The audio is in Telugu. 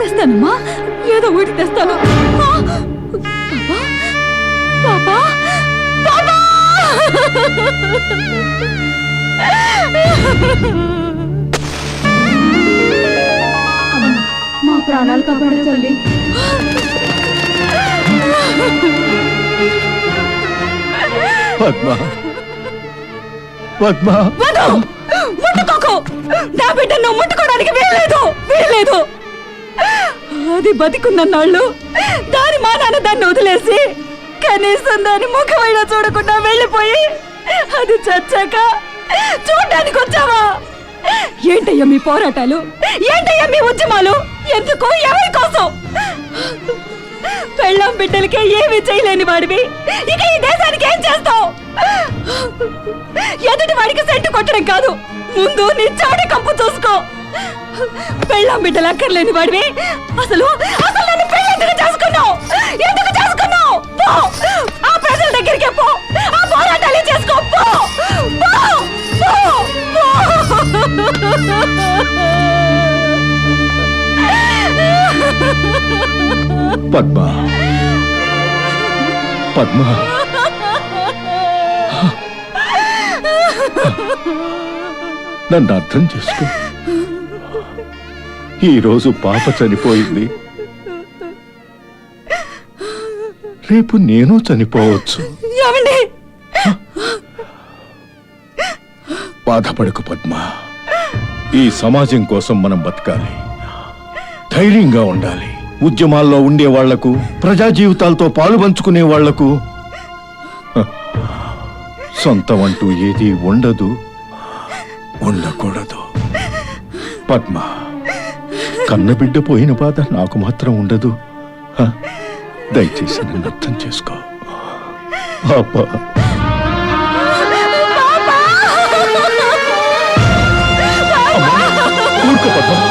తెస్తానమ్మా, ఏదో ఒకటి తెస్తాను. పాపా పాపా మా ప్రాణాలు కాపాడే తల్లి. పద్మ, పద్మ, ముట్టుకోకు. నా బిడ్డను ముట్టుకోవడానికి వీల్లేదు. అది బతికున్నన్నాళ్ళు దాని మానాన దాన్ని వదిలేసి కనీసం దాని ముఖమైనా చూడకుండా వెళ్ళిపోయి అది చచ్చాక చూడడానికి వచ్చావా? ఏంటయ్యా మీ పోరాటాలు? ఏంటయ్యా మీ ఉద్యమాలు? ఎందుకు? ఎవరి కోసం? పెళ్ళాం బిడ్డలకే ఏమీ చేయలేని వాడివి ఇక ఈ దేశానికి ఏం చేస్తావు? ఎదుటి వాడికి సెంటు కొట్టడం కాదు, ముందు నీ చాడి కంపు చూసుకో. పెళ్ళాం బిడ్డలు అక్కర్లేని వాడివి అసలు నన్ను పెళ్ళెందుకు చేసుకున్నావు? ఎందుకు చేసుకున్నావు? పో, ఆ ప్రజల దగ్గరికి పో, ఆ పోరాటాలు చేసుకో. పో పో పో పద్మ, పద్మ, నన్ను అర్థం చేసుకో. ఈరోజు పాప చనిపోయింది, రేపు నేను చనిపోవచ్చు. బాధపడకు పద్మ, ఈ సమాజం కోసం మనం బతకాలి, ధైర్యంగా ఉండాలి. ఉద్యమాల్లో ఉండే వాళ్లకు, ప్రజా జీవితాలతో పాలు పంచుకునే వాళ్లకు సొంతం అంటూ ఏది ఉండదు, ఉండకూడదు. పద్మ, కన్నబిడ్డ పోయిన బాధ నాకు మాత్రం ఉండదు. దయచేసి నన్ను అర్థం చేసుకో. పాపా, ఊరుకో పద్మ.